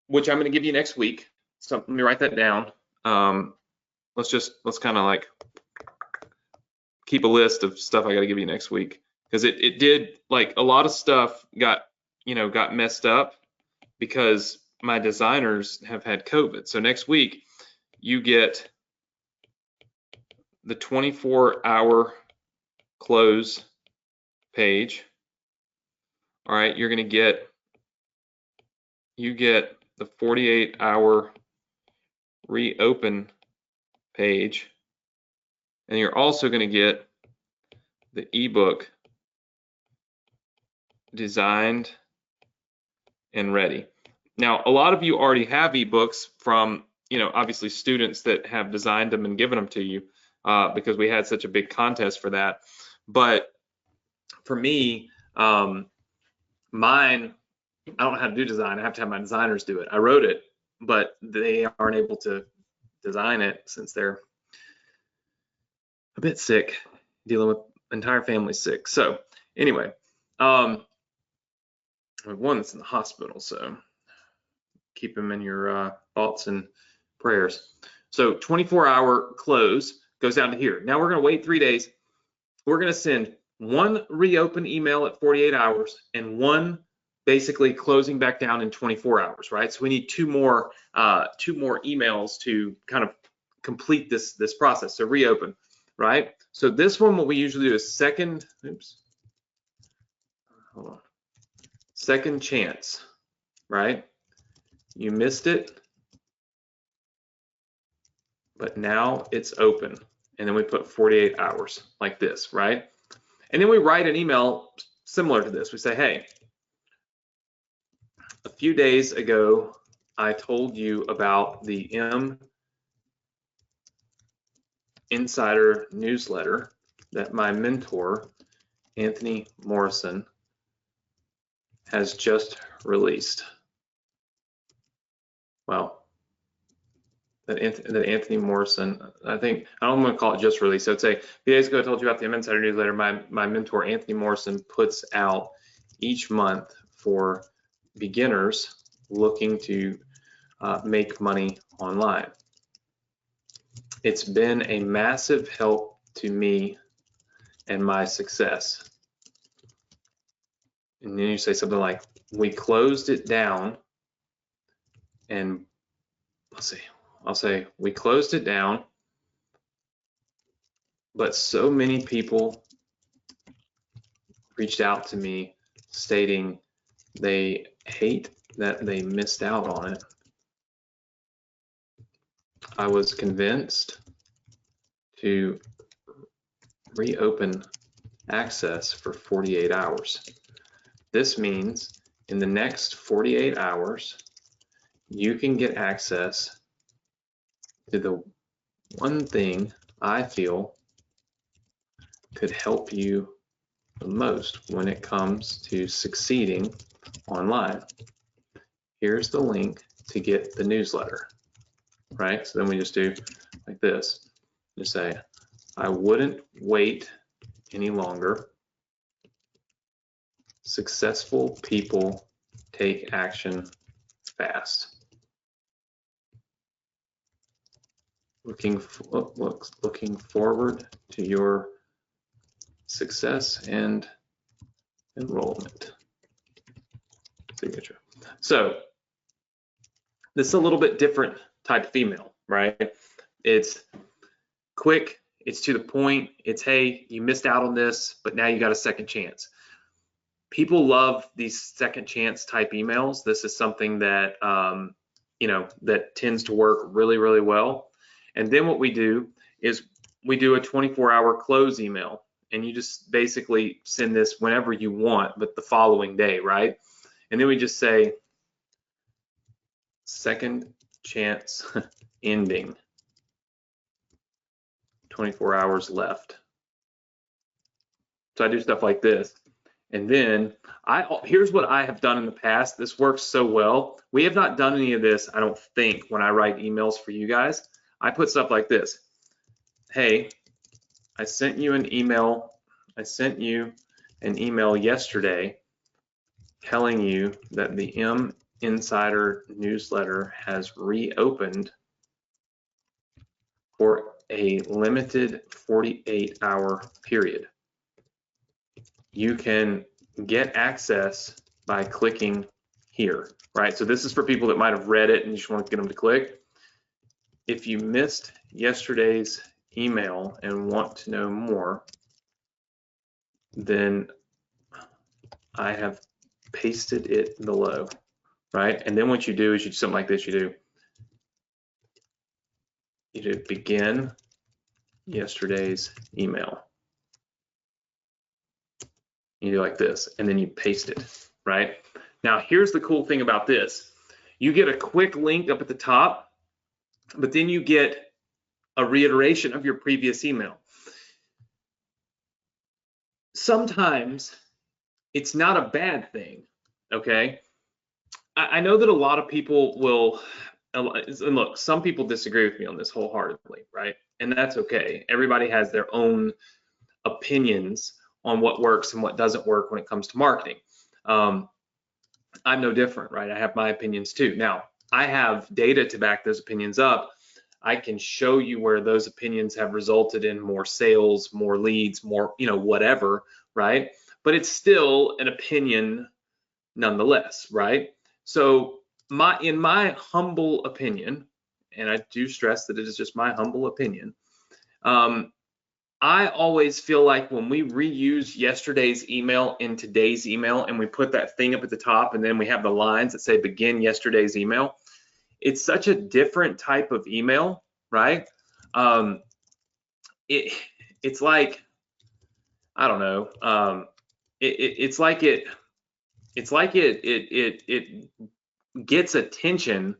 [SPEAKER 1] which I'm going to give you next week. So let me write that down. Let's kind of like keep a list of stuff I got to give you next week, because it did, like, a lot of stuff got messed up because my designers have had COVID. So next week you get the 24-hour close page. All right, you get the 48-hour reopen page, and you're also going to get the ebook designed and ready. Now, a lot of you already have ebooks from, obviously students that have designed them and given them to you, because we had such a big contest for that. But for me, mine, I don't know how to do design. I have to have my designers do it. I wrote it, but they aren't able to design it since they're a bit sick, dealing with entire family sick. So anyway, we have one that's in the hospital, so keep him in your thoughts and prayers. So 24-hour close goes down to here. Now we're going to wait 3 days. We're going to send one reopen email at 48 hours and one basically closing back down in 24 hours, right? So we need two more emails to kind of complete this process. So reopen, right? So this one, what we usually do is second chance, right? You missed it, but now it's open. And then we put 48 hours like this, right? And then we write an email similar to this. We say, hey, a few days ago, I told you about the Insider newsletter that my mentor, Anthony Morrison, has just released. Well, that Anthony Morrison, I don't want to call it just released. So I'd say a few days ago I told you about the Insider newsletter my mentor, Anthony Morrison, puts out each month for beginners looking to make money online. It's been a massive help to me and my success. And then you say something like, we closed it down, and I'll say we closed it down, but so many people reached out to me stating they hate that they missed out on it. I was convinced to reopen access for 48 hours. This means in the next 48 hours, you can get access to the one thing I feel could help you the most when it comes to succeeding online. Here's the link to get the newsletter, right? So then we just do like this. Just say, I wouldn't wait any longer. Successful people take action fast. Looking forward to your success and enrollment. Signature. So this is a little bit different type of email, right? It's quick, it's to the point, it's, hey, you missed out on this, but now you got a second chance. People love these second chance type emails. This is something that that tends to work really, really well. And then what we do is we do a 24-hour close email, and you just basically send this whenever you want, but the following day, right? And then we just say second chance ending, 24 hours left. So I do stuff like this. And then here's what I have done in the past. This works so well. We have not done any of this, I don't think, when I write emails for you guys. I put stuff like this. Hey, I sent you an email yesterday telling you that the Insider newsletter has reopened for a limited 48-hour period. You can get access by clicking here, right? So this is for people that might have read it and you just want to get them to click. If you missed yesterday's email and want to know more, then I have pasted it below, right? And then what you do is you do something like this. You do begin yesterday's email. You do like this, and then you paste it, right? Now, here's the cool thing about this. You get a quick link up at the top, but then you get a reiteration of your previous email. Sometimes it's not a bad thing, okay? I know that a lot of people will and look, some people disagree with me on this wholeheartedly, right? And that's okay. Everybody has their own opinions on what works and what doesn't work when it comes to marketing. I'm no different, right? I have my opinions too. Now, I have data to back those opinions up. I can show you where those opinions have resulted in more sales, more leads, more, whatever, right? But it's still an opinion nonetheless, right? So in my humble opinion, and I do stress that it is just my humble opinion, I always feel like when we reuse yesterday's email in today's email and we put that thing up at the top and then we have the lines that say begin yesterday's email, it's such a different type of email, right? It's like, I don't know, it's like it gets attention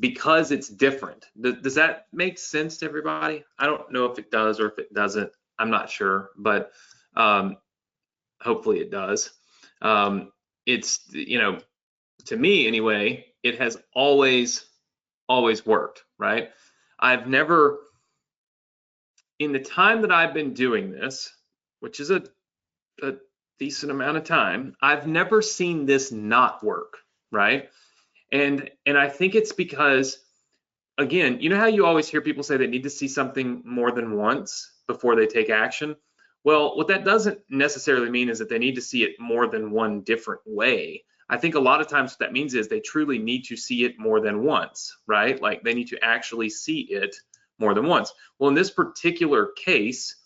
[SPEAKER 1] because it's different. Does that make sense to everybody? I don't know if it does or if it doesn't. I'm not sure, but hopefully it does. It's, to me anyway, it has always worked, right? I've never, in the time that I've been doing this, which is a decent amount of time, I've never seen this not work, right? And I think it's because, again, you know how you always hear people say they need to see something more than once before they take action? Well, what that doesn't necessarily mean is that they need to see it more than one different way. I think a lot of times what that means is they truly need to see it more than once, right? Like they need to actually see it more than once. Well, in this particular case,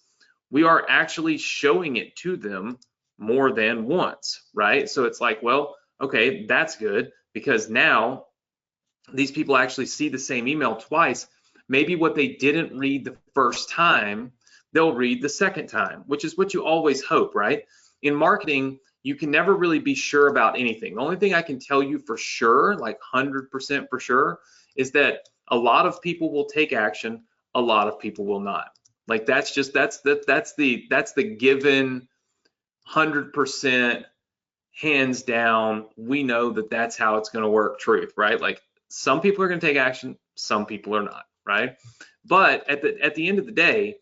[SPEAKER 1] we are actually showing it to them more than once, right? So it's like, well, okay, that's good, because now these people actually see the same email twice. Maybe what they didn't read the first time, they'll read the second time, which is what you always hope, right? In marketing, you can never really be sure about anything. The only thing I can tell you for sure, like 100% for sure, is that a lot of people will take action, a lot of people will not. Like that's the given 100% hands down. We know that that's how it's going to work truth, right? Like some people are going to take action, some people are not, right? But at the end of the day,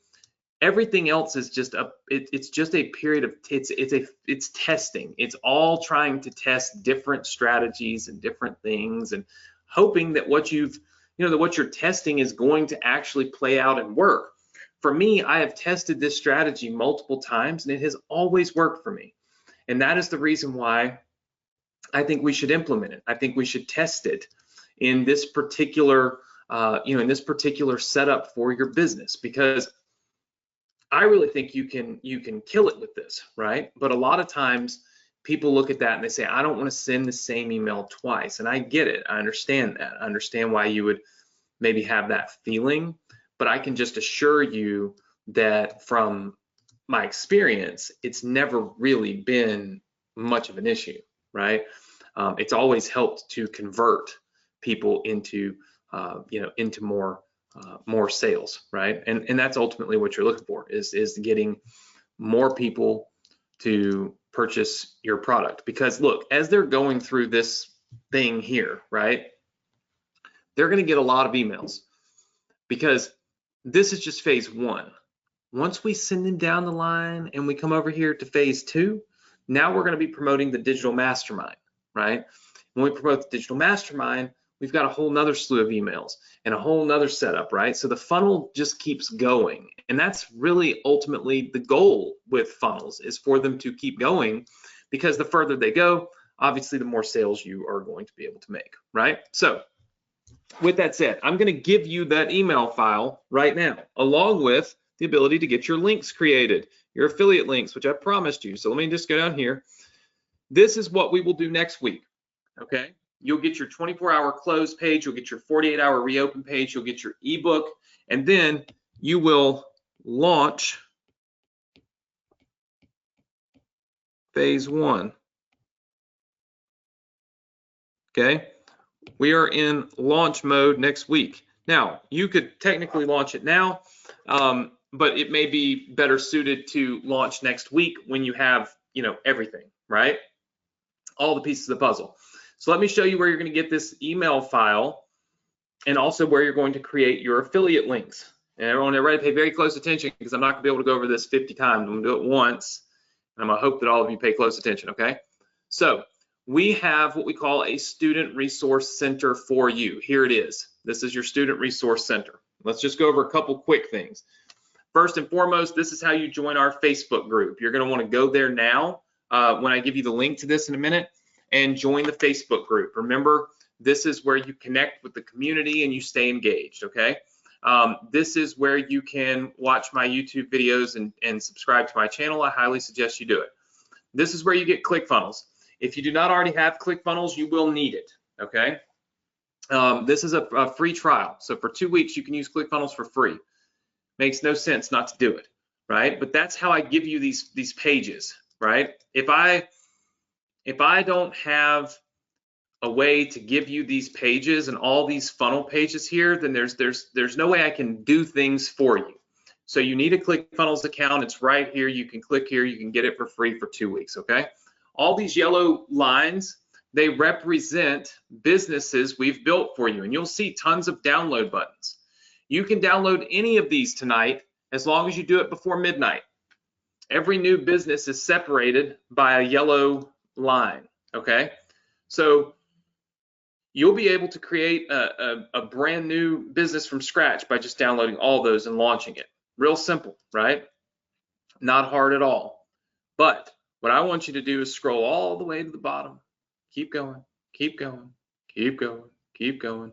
[SPEAKER 1] everything else is just it's just a period of it's testing. It's all trying to test different strategies and different things and hoping that what you're testing is going to actually play out and work. For me, I have tested this strategy multiple times and it has always worked for me. And that is the reason why I think we should implement it. I think we should test it in this particular setup for your business, because I really think you can kill it with this, right? But a lot of times people look at that and they say, I don't want to send the same email twice. And I get it. I understand that. I understand why you would maybe have that feeling, but I can just assure you that from my experience, it's never really been much of an issue, right? It's always helped to convert people into more sales, right? And that's ultimately what you're looking for, is getting more people to purchase your product. Because look, as they're going through this thing here, right, they're going to get a lot of emails, because this is just phase one. Once we send them down the line and we come over here to phase two, now we're going to be promoting the digital mastermind, right? When we promote the digital mastermind, we've got a whole nother slew of emails and a whole nother setup, right? So the funnel just keeps going. And that's really ultimately the goal with funnels, is for them to keep going, because the further they go, obviously the more sales you are going to be able to make, right? So with that said, I'm going to give you that email file right now, along with the ability to get your links created, your affiliate links, which I promised you. So let me just go down here. This is what we will do next week, okay? You'll get your 24-hour close page, you'll get your 48-hour reopen page, you'll get your ebook, and then you will launch phase one, okay? We are in launch mode next week. Now, you could technically launch it now, but it may be better suited to launch next week when you have, everything, right? All the pieces of the puzzle. So let me show you where you're going to get this email file and also where you're going to create your affiliate links. And everybody pay very close attention because I'm not going to be able to go over this 50 times. I'm going to do it once, and I'm going to hope that all of you pay close attention, okay? So we have what we call a student resource center for you. Here it is. This is your student resource center. Let's just go over a couple quick things. First and foremost, this is how you join our Facebook group. You're going to want to go there now when I give you the link to this in a minute and join the Facebook group. Remember, this is where you connect with the community and you stay engaged, okay? This is where you can watch my YouTube videos and subscribe to my channel. I highly suggest you do it. This is where you get ClickFunnels. If you do not already have ClickFunnels, you will need it, okay? This is a free trial. So for 2 weeks, you can use ClickFunnels for free. Makes no sense not to do it, right? But that's how I give you these pages, right? If I don't have a way to give you these pages and all these funnel pages here, then there's no way I can do things for you. So you need a ClickFunnels account. It's right here. You can click here. You can get it for free for 2 weeks, okay? All these yellow lines, they represent businesses we've built for you, and you'll see tons of download buttons. You can download any of these tonight as long as you do it before midnight. Every new business is separated by a yellow line, okay? So you'll be able to create a brand new business from scratch by just downloading all those and launching it. Real simple, right? Not hard at all. But what I want you to do is scroll all the way to the bottom. Keep going, keep going, keep going, keep going.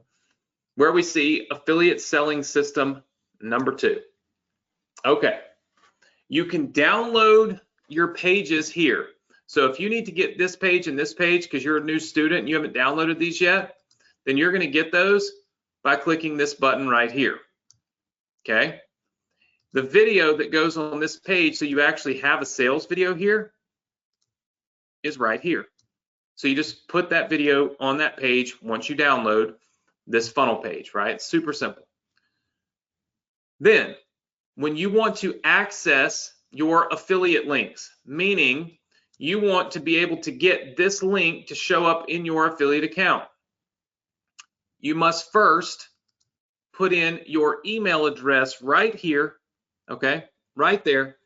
[SPEAKER 1] Where we see affiliate selling system number 2. Okay, you can download your pages here. So if you need to get this page and this page because you're a new student and you haven't downloaded these yet, then you're going to get those by clicking this button right here, okay? The video that goes on this page, so you actually have a sales video here, is right here. So you just put that video on that page once you download this funnel page, right? Super simple. Then, when you want to access your affiliate links, meaning you want to be able to get this link to show up in your affiliate account, you must first put in your email address right here, okay, right there,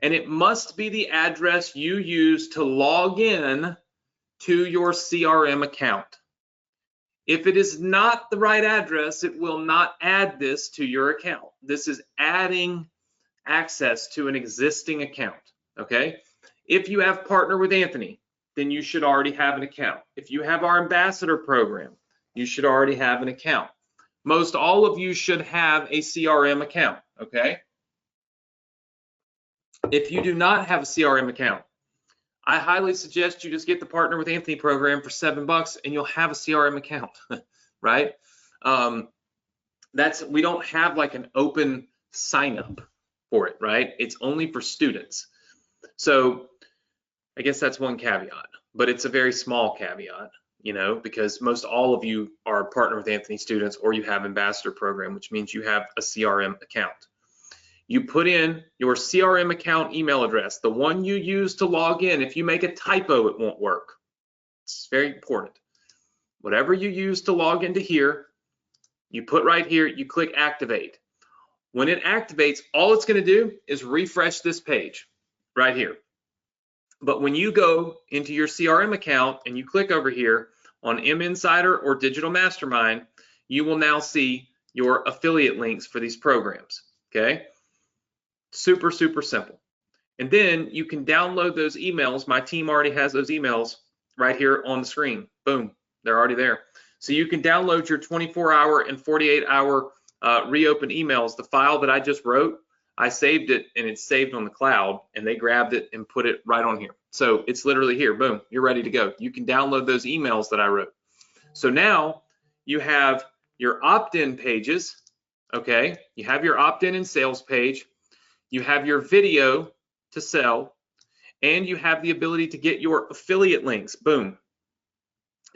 [SPEAKER 1] and it must be the address you use to log in to your CRM account. If it is not the right address, it will not add this to your account. This is adding access to an existing account, okay? If you have Partner with Anthony, then you should already have an account. If you have our ambassador program, you should already have an account. Most all of you should have a CRM account, okay? If you do not have a CRM account, I highly suggest you just get the Partner with Anthony program for $7 and you'll have a CRM account, right? We don't have like an open sign up for it, right? It's only for students. So I guess that's one caveat, but it's a very small caveat, you know, because most all of you are Partner with Anthony students or you have ambassador program, which means you have a CRM account. You put in your CRM account email address, the one you use to log in. If you make a typo, it won't work. It's very important. Whatever you use to log into here, you put right here, you click activate. When it activates, all it's going to do is refresh this page right here. But when you go into your CRM account and you click over here on M Insider or Digital Mastermind, you will now see your affiliate links for these programs, okay? Super, super simple. And then you can download those emails. My team already has those emails right here on the screen. Boom, they're already there. So you can download your 24-hour and 48-hour reopen emails. The file that I just wrote, I saved it and it's saved on the cloud and they grabbed it and put it right on here. So it's literally here, boom, you're ready to go. You can download those emails that I wrote. So now you have your opt-in pages, okay? You have your opt-in and sales page. You have your video to sell, and you have the ability to get your affiliate links, boom,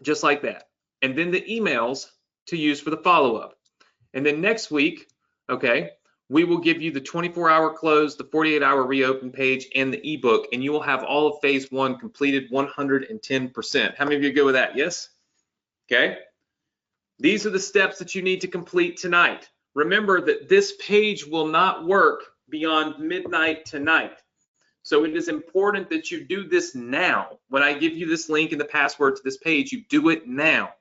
[SPEAKER 1] just like that. And then the emails to use for the follow-up. And then next week, okay, we will give you the 24-hour close, the 48-hour reopen page, and the ebook, and you will have all of phase 1 completed 110%. How many of you go with that? Yes? Okay. These are the steps that you need to complete tonight. Remember that this page will not work beyond midnight tonight. So it is important that you do this now. When I give you this link and the password to this page, you do it now.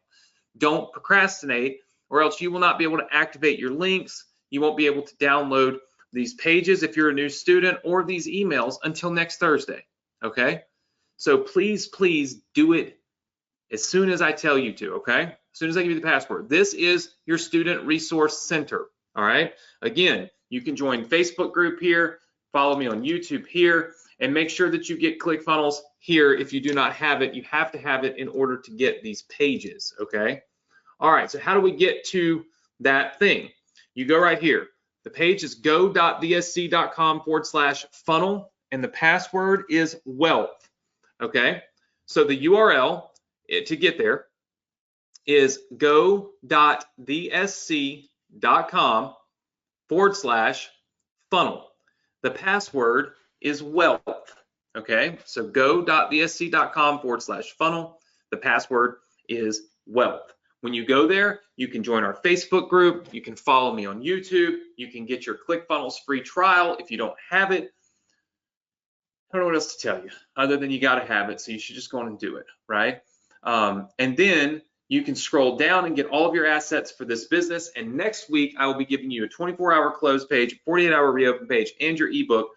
[SPEAKER 1] Don't procrastinate, or else you will not be able to activate your links. You won't be able to download these pages if you're a new student, or these emails until next Thursday, okay? So please, please do it as soon as I tell you to, okay? As soon as I give you the password. This is your Student Resource Center, all right? Again, you can join Facebook group here, follow me on YouTube here, and make sure that you get ClickFunnels here. If you do not have it, you have to have it in order to get these pages, okay? All right, so how do we get to that thing? You go right here. The page is go.vsc.com/funnel, and the password is wealth, okay? So the URL to get there is go.vsc.com/funnel. The password is wealth, okay? So go.vsc.com/funnel. The password is wealth. When you go there, you can join our Facebook group, you can follow me on YouTube, you can get your ClickFunnels free trial if you don't have it. I don't know what else to tell you other than you got to have it, so you should just go on and do it, right? And then you can scroll down and get all of your assets for this business. And next week, I will be giving you a 24-hour close page, 48-hour reopen page, and your ebook,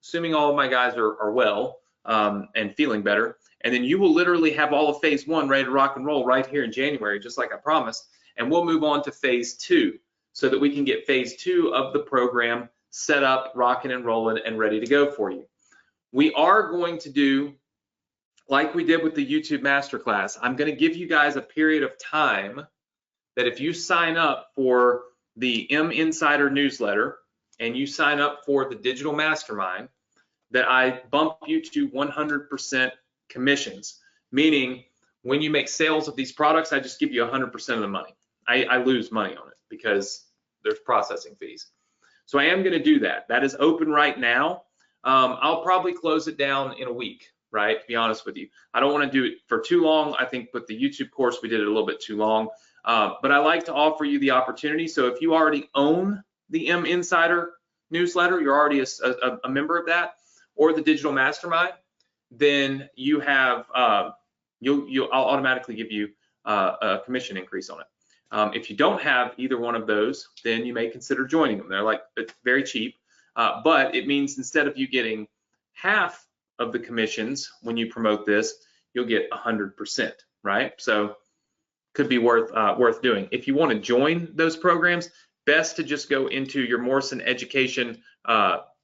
[SPEAKER 1] assuming all of my guys are well and feeling better. And then you will literally have all of phase 1 ready to rock and roll right here in January, just like I promised. And we'll move on to phase 2 so that we can get phase 2 of the program set up, rocking and rolling, and ready to go for you. We are going to do, like we did with the YouTube Masterclass, I'm going to give you guys a period of time that if you sign up for the M Insider newsletter and you sign up for the Digital Mastermind, that I bump you to 100% commissions, meaning when you make sales of these products, I just give you 100% of the money. I lose money on it because there's processing fees. So I am going to do that. That is open right now. I'll probably close it down in a week, right? To be honest with you, I don't want to do it for too long. I think with the YouTube course, we did it a little bit too long, but I like to offer you the opportunity. So if you already own the M Insider newsletter, you're already a member of that, or the Digital Mastermind, then you have, I'll automatically give you a commission increase on it. If you don't have either one of those, then you may consider joining them. They're like, it's very cheap, but it means instead of you getting half of the commissions when you promote this, you'll get 100%, right? So could be worth doing. If you want to join those programs, best to just go into your Morrison education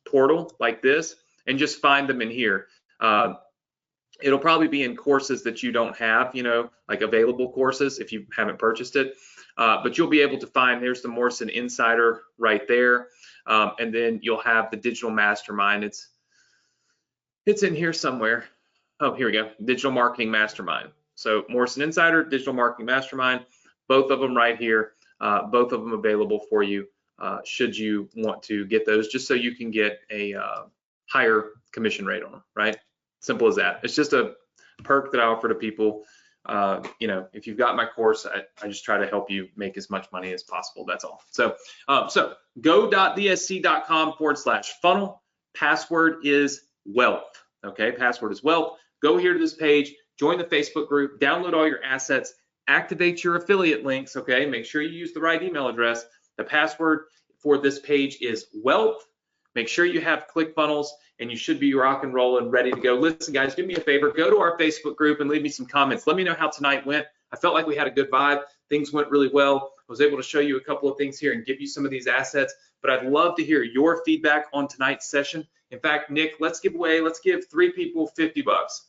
[SPEAKER 1] portal like this and just find them in here. It'll probably be in courses that you don't have, you know, like available courses if you haven't purchased it. But you'll be able to find, there's the Morrison Insider right there. And then you'll have the Digital Mastermind. It's in here somewhere. Oh, here we go. Digital Marketing Mastermind. So Morrison Insider, Digital Marketing Mastermind, both of them right here. Both of them available for you should you want to get those, just so you can get a higher commission rate on them, right? Simple as that. It's just a perk that I offer to people. You know, if you've got my course, I just try to help you make as much money as possible. That's all. So go.vsc.com/funnel. Password is wealth. Okay, password is wealth. Go here to this page, join the Facebook group, download all your assets, activate your affiliate links. Okay, make sure you use the right email address. The password for this page is wealth. Make sure you have ClickFunnels, and you should be rock and roll and ready to go. Listen, guys, do me a favor. Go to our Facebook group and leave me some comments. Let me know how tonight went. I felt like we had a good vibe. Things went really well. I was able to show you a couple of things here and give you some of these assets, but I'd love to hear your feedback on tonight's session. In fact, Nick, let's give 3 people $50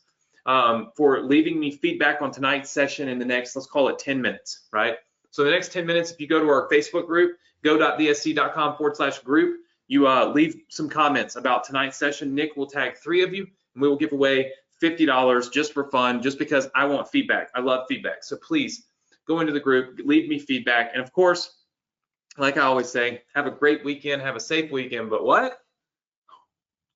[SPEAKER 1] for leaving me feedback on tonight's session in the next, let's call it 10 minutes, right? So the next 10 minutes, if you go to our Facebook group, go.vsc.com/group, you leave some comments about tonight's session. Nick will tag 3 of you, and we will give away $50 just for fun, just because I want feedback. I love feedback. So please go into the group, leave me feedback. And of course, like I always say, have a great weekend, have a safe weekend, but what?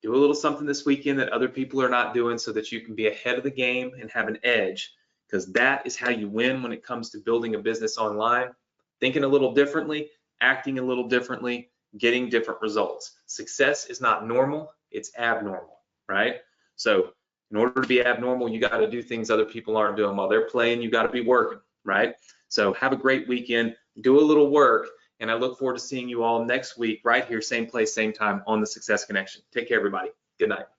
[SPEAKER 1] Do a little something this weekend that other people are not doing so that you can be ahead of the game and have an edge, because that is how you win when it comes to building a business online. thinking a little differently, acting a little differently, getting different results. Success is not normal, it's abnormal, right? So in order to be abnormal, you got to do things other people aren't doing. While they're playing, you got to be working, right? So have a great weekend, do a little work, and I look forward to seeing you all next week right here, same place, same time on the Success Connection. Take care, everybody. Good night.